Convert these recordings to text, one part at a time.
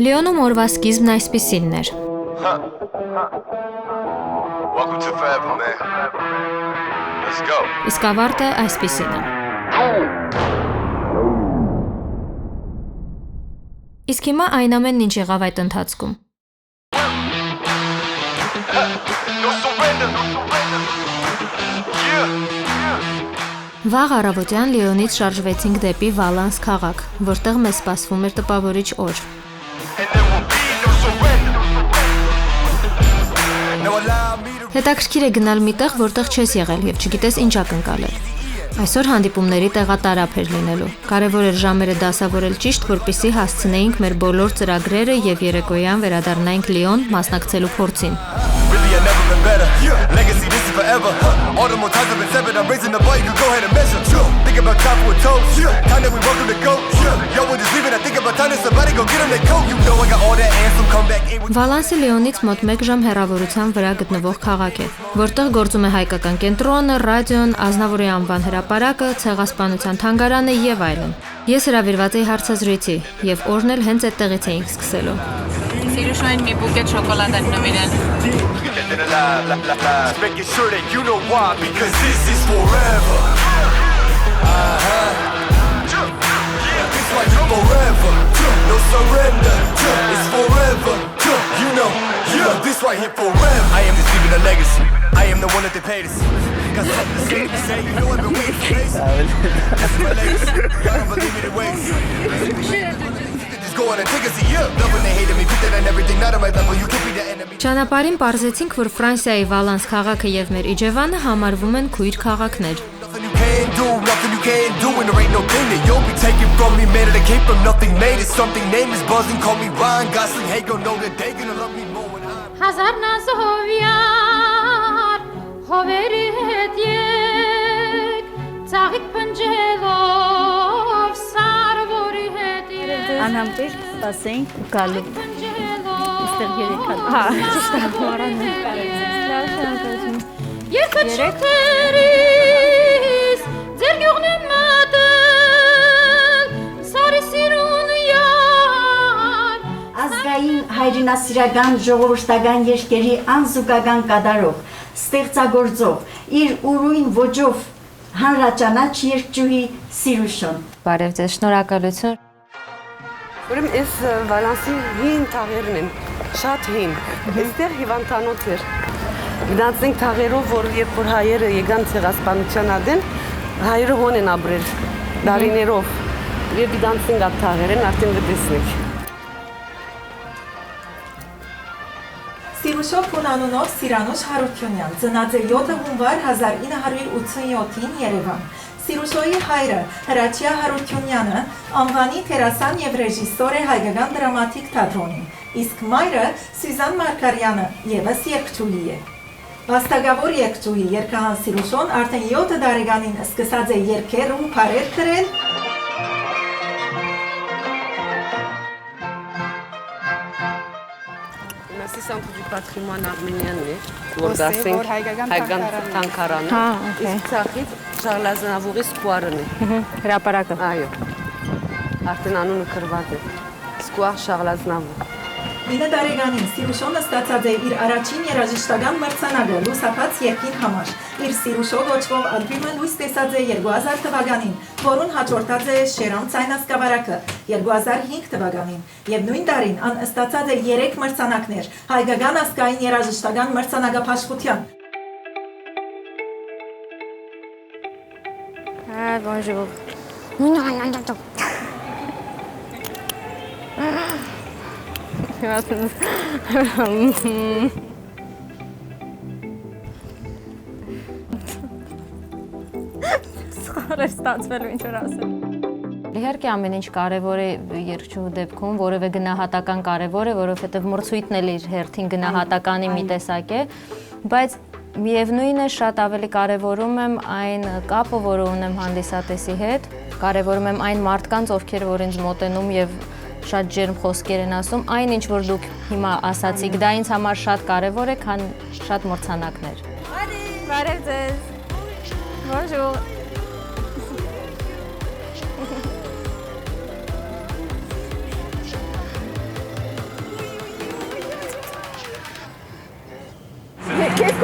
Լիոնում օրվա սկիզբն այսպիսինն էր։ Welcome to forever, man. Let's go. Իսկ ավարտը այսպիսին է։ Իսկ հիմա այն ամենն ինչ եղավ այդ ընթացքում։ No surrender. Yeah. Վաղ առավոտյան Լիոնից շարժվեցինք դեպի Վալանս քաղաք, որտեղ մեզ սպասվում էր տպավորիչ օր։ And there will be no surrender. Now allow me to Հետաքրքիր է գնալ մի տեղ, որտեղ չես եղել եւ չգիտես ինչ ակնկալել։ Այսօր հանդիպումների տեղատարափ էր լինելու։ Կարևոր էր ժամերը դասավորել ճիշտ, որպեսզի հասցնեինք մեր բոլոր ծրագրերը եւ երեկոյան վերադառնայինք Լիոն մասնակցելու փորձին։ really I've never been better. Legacy, this is forever. All the more times I've been severed, I'm raising the bar, you can go ahead and measure. Think about time for a toast. Time that we welcome to go. Yo, we're just leaving. I think about time that somebody go get them their coat. You know I got all that answer, come back in with Վալանսը Լիոնից մոտ 1 ժամ հեռավորության վրա գտնվող քաղաք է, որտեղ գործում է հայկական կենտրոնը, ռադիոն, Ազնավուրի անվան հրապարակը, ցեղասպանության թանգարանը եւ այլն։ Ես հրավիրված էի հարցազրույցի եւ օրն էլ հենց այդտեղից էինք սկսելու։ Սիրուշային մի բուկետ շոկոլադ են նվիրել։ making sure that you know why, because this is forever. It's like forever. No surrender. It's forever. You know, this right here forever. I am just leaving a legacy. I am the one that they paid us. Got something to say, you know I've been waiting for this. This is my legacy. Don't believe me the ways. Just go on and take us a year. Loving they hated me, put that on everything. Not on my level, you can't be the enemy. Ճանապարհին պարզեցինք, որ Ֆրանսիայի Վալանս քաղաքը եւ մեր Իջևանը համարվում են քույր քաղաքներ։ Nothing you can't do, nothing you can't do, and there ain't no thing that you'll be taking from me, man. That came from nothing, made it something. Name is buzzing, call me Ryan Gosling. Hey, go know that they gonna love me more when I'm. Հազար նազովյար հովերի հետ եկ ծաղիկ փնջելով սարվորի հետ եկ Անհամբեր սպասենք ու գալու այստեղ երեք հատ։ Ճիշտ է, մարան Երկը չութերիս ձեր գյուղն եմ մատել սարի սիրուն յար Ազգային հայրենասիրական ժողովրդական երկերի անզուգական կատարող, ստեղծագործող, իր ուրույն ոճով հանրաճանաչ երգչուհի Սիրուշոն։ Բարև ձեզ, շնորհակալություն։ Ուրեմն այս Վալանսի հին թաղերն են, շատ հին։ Այստեղ հիվանդանոց էր։ Գնացինք թաղերով, որ երբ որ հայերը եկան ցեղասպանության ադեն, հայերը հոն են ապրել դարիներով։ Եվ գնացինք այդ թաղերն, արդեն գտեսնենք։ Սիրուշով Փունանունով Սիրանուշ Հարությունյան, ծնած է 7 հունվար 1987-ին Երևան։ Սիրուշոյի հայրը Հրաչյա Հարությունյանը անվանի դերասան եւ ռեժիսոր է հայկական դրամատիկ թատրոնի, իսկ մայրը Սյուզան Մարգարյանը եւս երգչուհի է։ Վաստակավոր երգչուհի երգահան Սիրուշոն արդեն 7 տարեկանին սկսած է երգեր ու փարեր գրել։ Մասի Centre du Patrimoine Arménianն է, որ դասենք հայկական թանգարանը։ Իսկ ցախից Շարլ Ազնավուրի սկուարն է։ Հրապարակը։ Այո։ Արդեն անունը գրված է։ Սկուար Շարլ Ազնավուր։ 9 տարեկանին Սիրուշոնը ստացած է իր առաջին երաժշտական մրցանակը լուսափած երգին համար։ Իր Սիրուշո գոչվող ալբոմը լույս տեսած է 2000 թվականին, որուն հաջորդած է Շերամ ցայնասկավառակը 2005 թվականին, եւ նույն տարին ան ստացած է 3 մրցանակներ հայկական ազգային երաժշտական մրցանակապաշխության։ Bonjour։ Սխալ է ստացվելու ինչ որ ասել։ Իհարկե ամեն ինչ կարևոր է երգչուհու դեպքում, որևէ գնահատական կարևոր է, որովհետև մրցույթն էլ իր հերթին գնահատականի մի տեսակ է, բայց միևնույն է շատ ավելի կարևորում եմ այն կապը, որը ունեմ հանդիսատեսի հետ, կարևորում եմ այն մարդկանց, ովքեր որ ինձ մոտենում եւ շատ ջերմ խոսքեր են ասում, այն ինչ որ դուք հիմա ասացիք, դա ինձ համար շատ կարևոր է, քան շատ մրցանակներ։ Բարև ձեզ։ Bonjour։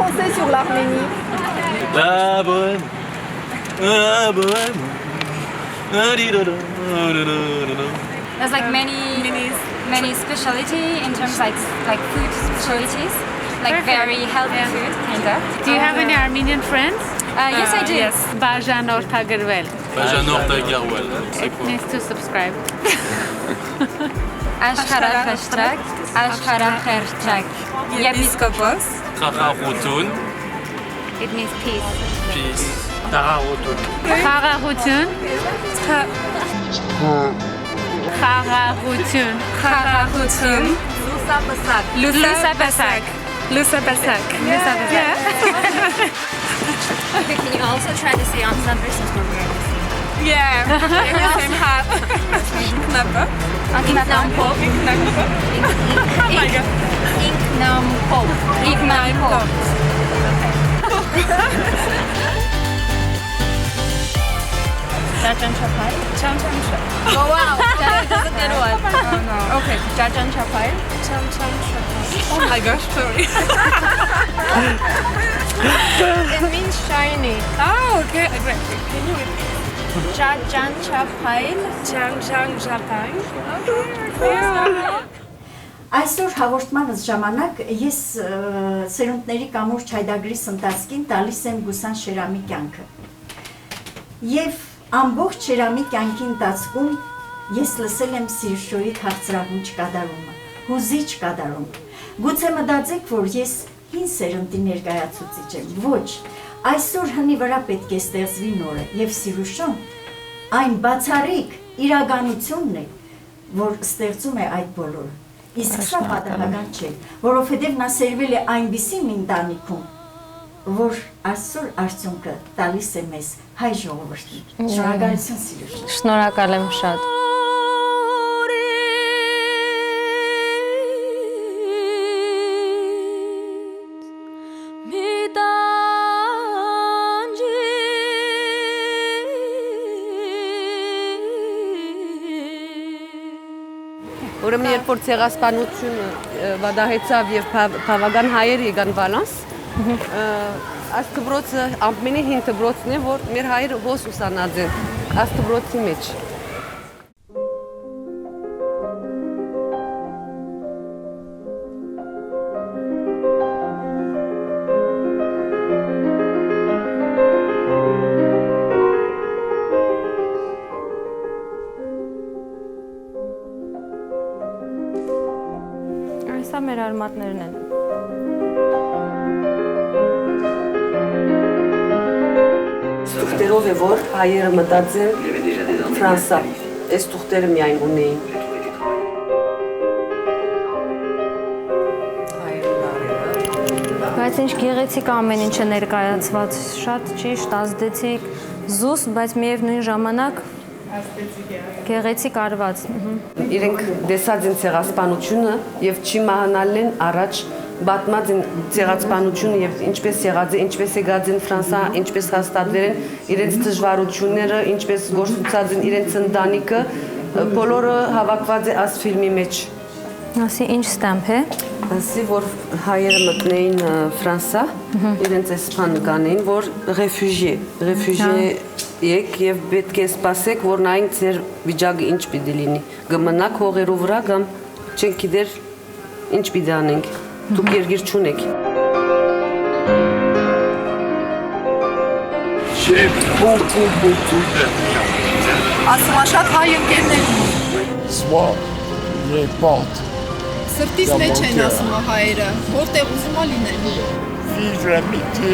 français sur l'arménie. La bohème. La bohème. There's like many specialty in terms like food specialties, like very healthy food kind of. Do you have any Armenian friends? Yes, I do. Yes. Bajan Ortagarvel. Bajan Ortagarvel. C'est quoi? Needs to subscribe. Ashkara Khashtrak, Ashkara Khertrak. Yepiskopos. Khakharutun. It means peace. Peace. Tararutun. Kharahutun. Kharahutun. Kharahutun. Lusa Basak. Lusa Basak. Lusa Basak. Can you also try to say ensemble since we're wearing the same? Yeah. Same hat. Knapper. Inknam Pop. Oh my god. Inknam Pop. Ignite pop. Jajan Chapai. Cham cham cham. Oh wow, that is a good one. Oh no. Okay, Jajan Chapai. Cham cham cham. Oh my gosh, sorry. It means shiny. Oh, okay. Great. Can you repeat? Jajan Chapai. Cham cham cham. Այսօր հաղորդմանս ժամանակ ես սերունդների կամուրջ հայդագրի ընթացքին տալիս եմ Գուսան Շերամի կյանքը։ Եվ ամբողջ Շերամի կյանքի ընթացքում ես լսել եմ Սիրշոյի քաղցրահունչ կատարումը, հուզիչ կատարում։ Գուցե մտածեք, որ ես հին սերնդի ներկայացուցիչ եմ։ Ոչ, այսօր հնի վրա պետք է ստեղծվի նորը եւ Սիրուշոն այն բացառիկ իրականությունն է, որ ստեղծում է այդ բոլորը։ Իսկ սա պատահական չէ, որովհետև նա սերվել է այնպիսի մի ընտանիքում, որ այսօր արդյունքը տալիս է մեզ հայ ժողովրդին։ Շնորհակալություն Սիրուշ։ Շնորհակալ եմ շատ։ Ուրեմն երբ որ ցեղասպանությունը վադահեցավ եւ բավական հայեր եկան բալանս, այս դպրոցը ամենի հին դպրոցն է, որ մեր հայերը հոս ուսանած են այս դպրոցի մեջ։ Սա մեր արմատներն են։ Թուղթերով է որ հայերը մտածեն Ֆրանսա, այս թուղթերը միայն ունեին։ Բայց ինչ գեղեցիկ ամեն ինչը ներկայացված, շատ ճիշտ, ազդեցիկ, զուսպ, բայց միևնույն ժամանակ գեղեցիկ արված։ Իրենք դեսած են ցեղասպանությունը եւ չիմանալն են առաջ բատմած են ցեղասպանությունը եւ ինչպես եղած է, ինչպես եկած են Ֆրանսա, ինչպես հաստատվել են իրենց դժվարությունները, ինչպես գործուցած են իրենց ընտանիքը, բոլորը հավաքված է այս ֆիլմի մեջ։ Ասի ինչ ստամփ է։ Ասի որ հայերը մտնեին Ֆրանսա, իրենց էսպան կանեին, որ ռեֆյուժի եք եւ պետք է սպասեք, որ նայենք ձեր վիճակը ինչ պիտի լինի։ Գմնակ հողերով վրա կամ չենք գիտեր ինչ պիտի անենք։ Դուք երկիր չունեք։ J'ai beaucoup d'amis. Ասում շատ հայ ընկերներ։ Sois les portes. Սրտից մեջ են ասում հայերը, որտեղ ուզում ա լինեն։ Vive l'amitié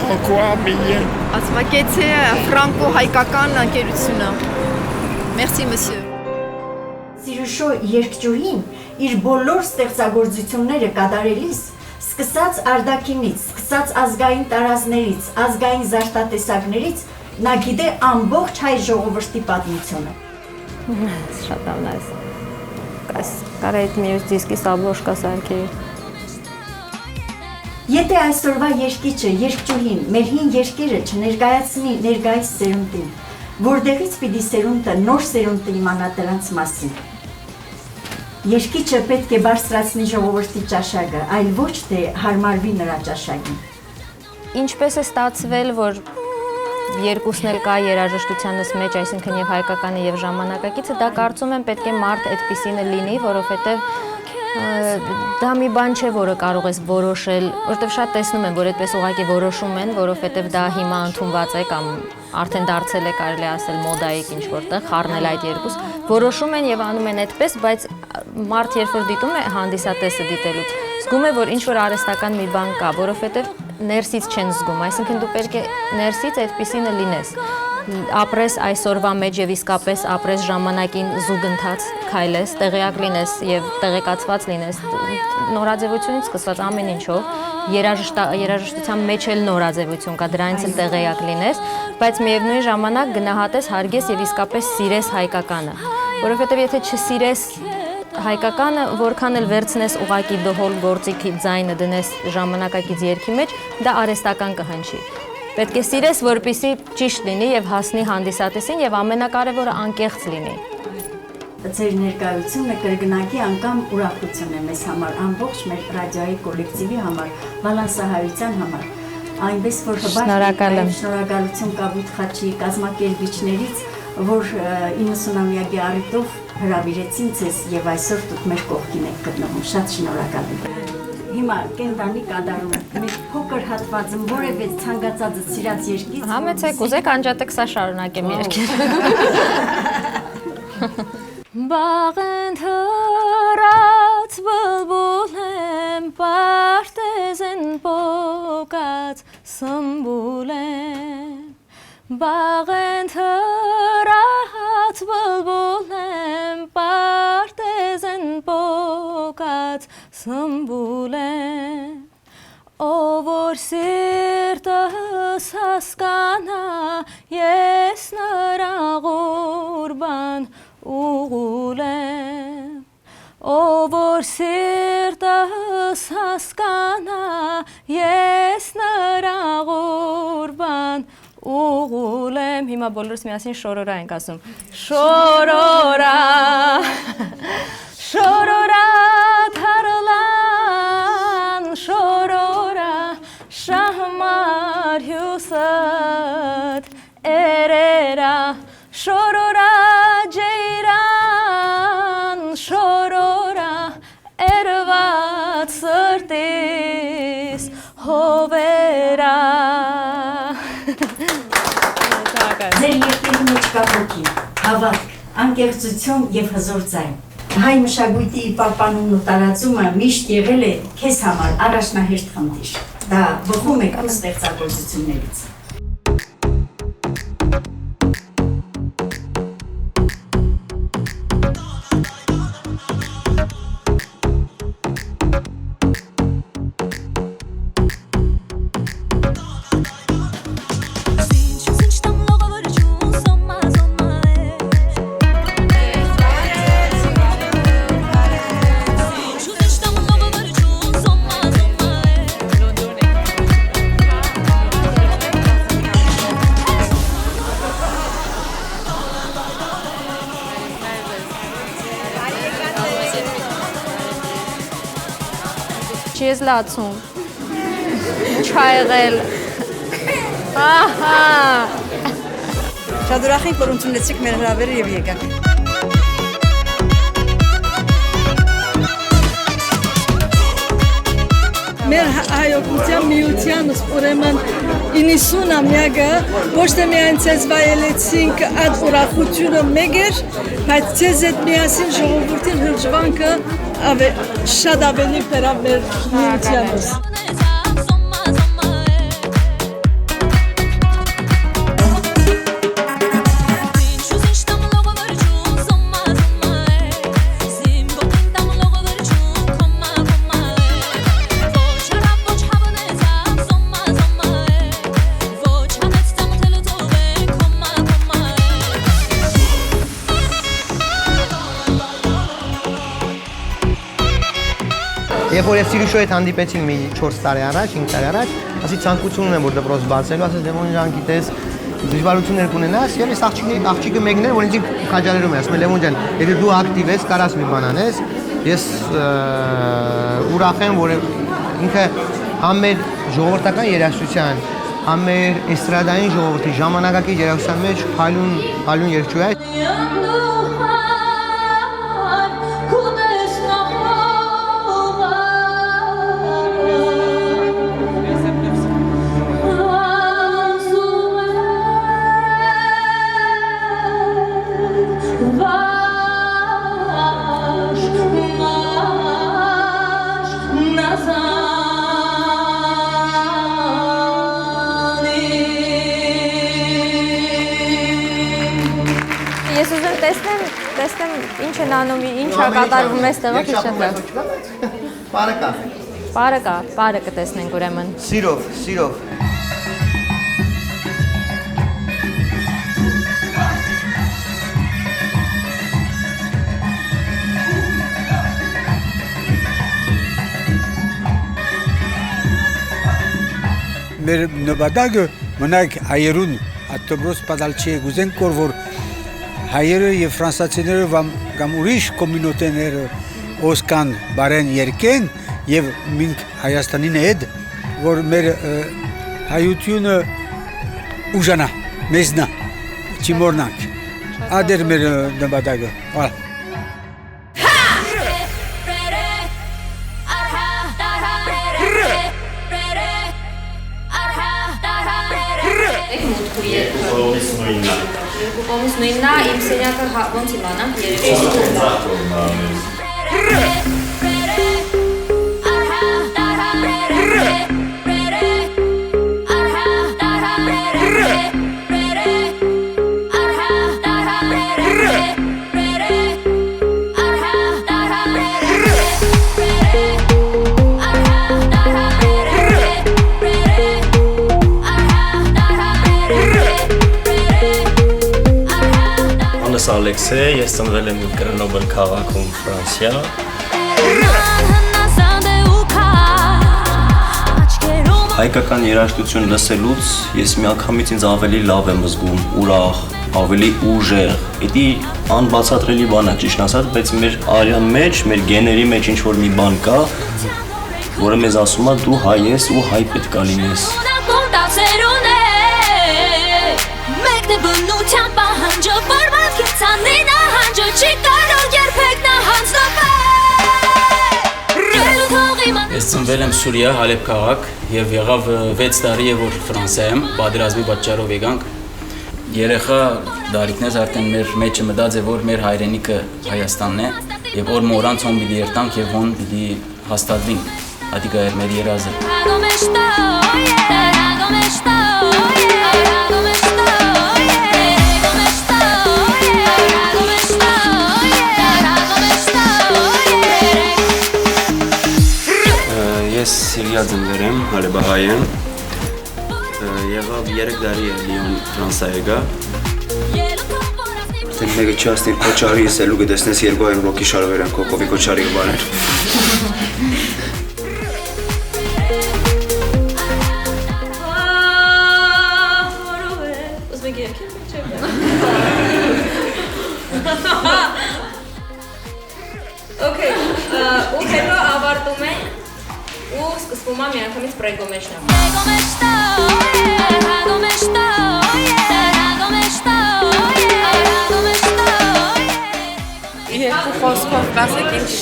franco-arménienne. Ասմակեցե ֆրանկո-հայկական ընկերությունը։ Merci monsieur։ Սիրուշո երգչուհին իր բոլոր ստեղծագործությունները կատարելիս սկսած Արդակինից, սկսած ազգային տարազներից, ազգային զարդատեսակներից նա գիտե ամբողջ հայ ժողովրդի պատմությունը։ Շատ ամնայս։ Կարա այդ մյուս դիսկի սաբլոշկա սարքեի։ Եթե այսօրվա երգիչը, երգչուհին, մեր հին երգերը չներկայացնի ներկայիս սերունդին, որտեղից պիտի սերունդը նոր սերունդը իմանա դրանց մասին։ Երգիչը պետք է բարձրացնի ժողովրդի ճաշակը, այլ ոչ թե հարմարվի նրա ճաշակին։ ինչպես է ստացվել, որ երկուսն էլ կա երաժշտությանս մեջ, այսինքն եւ հայկականը եւ ժամանակակիցը, դա կարծում եմ պետք է մարդ այդպիսին լինի, որովհետեւ դա մի բան չէ, որը կարող ես որոշել, որովհետեւ շատ տեսնում եմ, որ այդպես ուղղակի որոշում են, որովհետեւ դա հիմա ընդունված է կամ արդեն դարձել է, կարելի ասել, մոդայիկ ինչ որտեղ, խառնել այդ երկուս, որոշում են եւ անում են այդպես, բայց մարդ երբ որ դիտում է հանդիսատեսը դիտելուց, զգում է, որ ինչ որ արհեստական մի բան կա, որովհետեւ ներսից չեն զգում, այսինքն դու պետք է ներսից այդպիսինը լինես, ապրես այսօրվա մեջ եւ իսկապես ապրես ժամանակին զուգընթաց քայլես, տեղյակ լինես եւ տեղեկացված լինես, նորաձևությունից սկսված ամեն ինչով, երաժշտության մեջ էլ նորաձևություն կա, դրանից էլ տեղյակ լինես, բայց միևնույն ժամանակ գնահատես, հարգես եւ իսկապես սիրես հայկականը, որովհետեւ եթե չսիրես հայկականը, որքան էլ վերցնես ուղակի դհոլ գործիքի ձայնը դնես ժամանակակից երգի մեջ, դա արհեստական կհնչի։ Պետք է սիրես, որպեսզի ճիշտ լինի եւ հասնի հանդիսատեսին եւ ամենակարևորը անկեղծ լինի։ Ձեր ներկայությունը կրկնակի անգամ ուրախություն է մեզ համար, ամբողջ մեր ռադիոյի կոլեկտիվի համար, բալանսահայության համար։ Այնպես որ շնորհակալություն Կավութ Խաչի կազմակերպիչներից, որ 90-ամյակի առիթով հրավիրեցին ձեզ եւ այսօր դուք մեր կողքին եք գտնվում։ Շատ շնորհակալ եմ։ Հիմա կենտանի կատարում մեր փոքր հատվածում որևէ ցանկացածը սիրած երկից համեցեք ուզեք անջատեք սա շարունակեմ երկել Բաղեն հրած բլբուլ եմ պարտեզեն պոկած սմբուլ եմ Բաղեն հրած բլբուլ եմ պարտեզեն պոկած սմբուլ եմ Ով որ սիրտս հասկանա ես նրա ղուրբան ուղուլ եմ Ով որ սիրտս հասկանա ես նրա ղուրբան ուղուլ եմ Հիմա բոլորս միասին շորորա ենք ասում Շորորա Շորորա թարլան շորորա շահմար հյուսըտ էրերա շորորա ջեյրան շորորա էրված սրտիս հովերա Ձեր երկերի մեջ կա ոգի, հավատք, անկեղծություն եւ հզոր ձայն Հայ մշակույթի պահպանումն ու տարածումը միշտ եղել է քեզ համար առաջնահերթ խնդիր։ Դա բխում է քո ստեղծագործություններից։ Ես լացում, չա եղել, ահա Շատ ուրախ ենք, որ ընդունեցիք մեր հրավերը և եկաք Մեր հայօգնության միության ուրեմն 90-ամյակը ոչ թե միայն ցեզ վայելեցինք այդ ուրախությունը մեկ էր, բայց ցեզ հետ միասին ժողովրդին հրճվանքը շատ ավելի բերավ մեր միությանս։ Երբ որ Սիրուշոյի հետ հանդիպեցին մի 4 տարի առաջ, 5 տարի առաջ, ասի ցանկություն ունեմ որ դպրոց բացելու, ասես Լևոն ջան, գիտես, դժվարություններ կունենաս, եւ այս աղջիկը մեկն էր, որ ինձ քաջալերում է, ասում է Լևոն ջան, եթե դու ակտիվ ես, կարաս մի բան անես, ես ուրախ եմ, որ ինքը Ամ մեր ժողովրդական երաժշտության, ամ մեր էստրադային ժողովրդի ժամանակակից երաժշտության մեջ փայլուն երգչուհի է։ Ես ուզում տեսնեմ ինչ են անում, ինչ է կատարվում այստեղով հիշատակ։ Պարը կա։ Պարը կա, պարը կտեսնենք ուրեմն։ Սիրով։ Մեր նպատակը մնաք հայերուն ատոբրոս պատալչի գուզենք որ հայերը եւ ֆրանսացիները կամ ուրիշ կոմունիտեները օսկան բարեն երկեն եւ մենք Հայաստանին հետ որ մեր հայությունը ուժանա մեզնա չմոռնանք ադեր մեր նպատակը վալա Երկու կողմից նույնն է, իմ սենյակը ոնց իմանամ, երևի Ալեքսեյ, ես ծնվել եմ Գրենոբլ քաղաքում, Ֆրանսիա։ Հայկական երաժշտություն լսելուց ես միանգամից ինձ ավելի լավ եմ զգում, ուրախ, ավելի ուժեղ։ Դա անբացատրելի բան է, ճիշտ ասած, բայց մեր արյան մեջ, մեր գեների մեջ ինչ-որ մի բան կա, որը մեզ ասում է դու հայ ես ու հայ պետք է լինես։ Ես ծնվել եմ Սուրիա, Հալեբ քաղաք եւ եղավ 6 տարի է որ Ֆրանսիա եմ, պատերազմի պատճառով եկանք։ Երեխա դարիքներս արդեն մեր մեջը մտած է որ մեր հայրենիքը Հայաստանն է եւ որ մորանց հոն պիտի երտանք եւ հոն պիտի հաստատվենք։ Ադիկա էր մեր երազը։ Ես Սիրիա ծնվել եմ, հալեբահայ եմ, եղավ 3 տարի է Լիոն Ֆրանսիա եկա։ Արդեն մեկը չասնիր կոչարի ես ելու գտեսնես 200 ռոկի շարվեր են կոկովի կոչարի գբաներ։ Okay, ու հետո ավարտում ենք ու սկսվում է միանգամից պրեգո մեջն Երկու խոսքով կասեք ինչ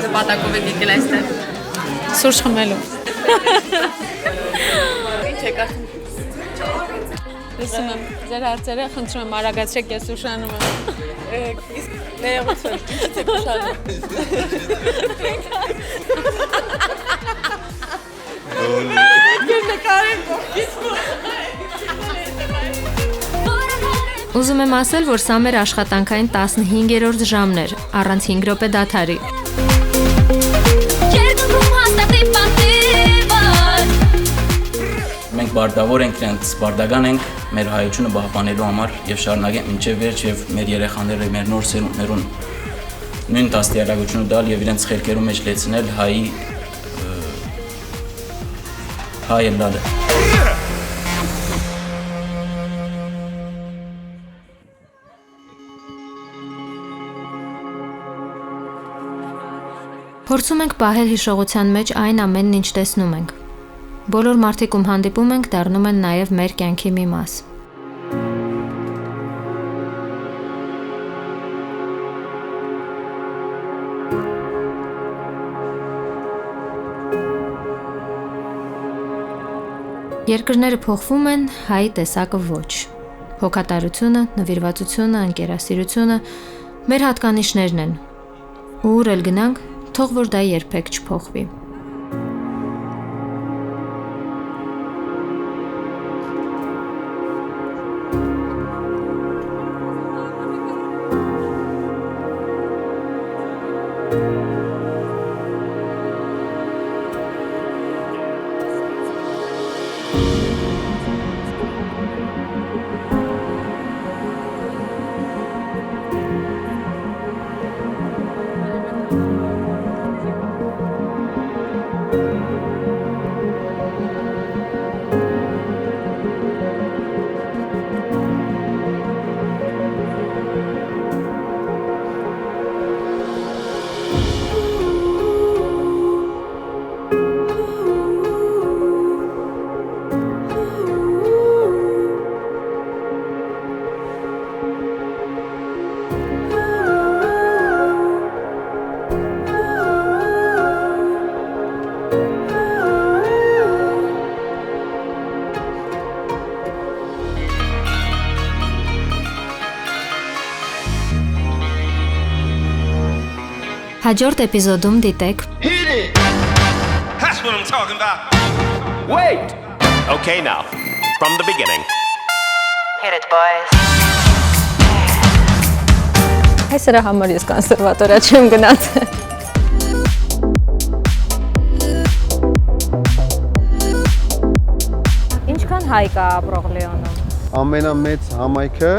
նպատակով եք եկել այստեղ։ Սուրճ խմելու։ Ինչ եք ասում։ Լսում եմ, ձեր հարցերը խնդրում եմ արագացրեք, ես ուշանում եմ։ Իսկ ներողություն, ինչից եք ուշանում։ Ուզում եմ ասել, որ սա մեր աշխատանքային 15-րդ ժամն էր, առանց 5 րոպե դադարի։ Մենք բարտավոր ենք, իրենց բարտական ենք մեր հայությունը պահպանելու համար եւ շարունակենք մինչեւ վերջ եւ մեր երեխաները, մեր նոր սերունդներուն նույն դաստիարակությունը տալ եւ իրենց խելքերու մեջ լեցնել հայ լալը։ Փորձում ենք պահել հիշողության մեջ այն ամենն, ինչ տեսնում ենք։ Բոլոր մարդիկ, ում հանդիպում ենք, դառնում են նաև մեր կյանքի մի մաս։ Երկրները փոխվում են, հայի տեսակը ոչ։ Հոգատարությունը, նվիրվածությունը, ընկերասիրությունը մեր հատկանիշներն են։ Ուր էլ գնանք, թող որ դա երբեք չփոխվի։ Հաջորդ էպիզոդում դիտեք That's what I'm talking about. Wait. Okay now. From the beginning. Hit it, boys. Այս սրա համար ես կոնսերվատորիա չեմ գնացել։ Ինչքան հայ կա ապրող Լիոնում։ Ամենամեծ համայնքը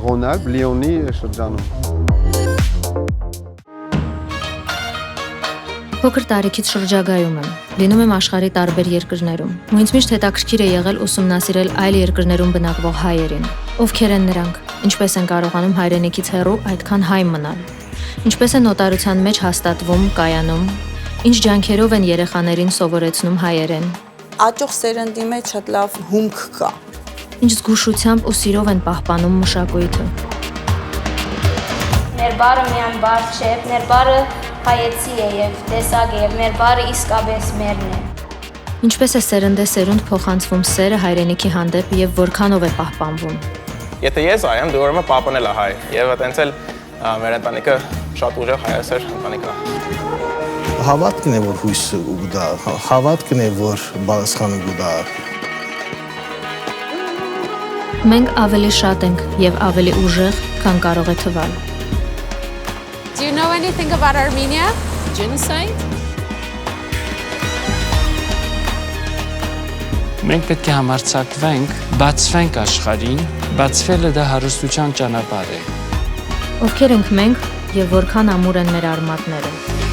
Ռոնալդ Լիոնի շրջանում։ Փոքր տարիքից շրջագայում եմ, լինում եմ աշխարհի տարբեր երկրներում, ու ինձ միշտ հետաքրքիր է եղել ուսումնասիրել այլ երկրներում բնակվող հայերին, ովքեր են նրանք, ինչպես են կարողանում հայրենիքից հեռու այդքան հայ մնալ, ինչպես են օտարության մեջ հաստատվում, կայանում, ինչ ջանքերով են երեխաներին սովորեցնում հայերեն, աճող սերնդի մեջ շատ լավ հումք կա, ինչ զգուշությամբ ու սիրով են պահպանում մշակույթը։ Մեր բարը միայն բար չէ, մեր բարը հայեցի է եւ տեսակ է եւ մեր բարը իսկապես մերն է։ Ինչպես է սերնդեսերունդ փոխանցվում սերը հայրենիքի հանդեպ եւ որքանով է պահպանվում։ Եթե ես այ եմ, դու ուրեմն պահպանել ես հայ եւ այտենց էլ մեր ընտանիքը շատ ուժեղ հայասեր ընտանիք է։ Հավատքն է, որ հույսը ուգդա, հավատքն է, որ բարձրանում ուգդա։ Մենք ավելի շատ ենք եւ ավելի ուժեղ, քան կարող է թվալ։ Do you know anything about Armenia? Genocide? Մենք պետք է համարձակվենք, բացվենք աշխարհին, բացվելը դա հարստության ճանապարհ է։ Ովքեր ենք մենք եւ որքան ամուր են մեր արմատները։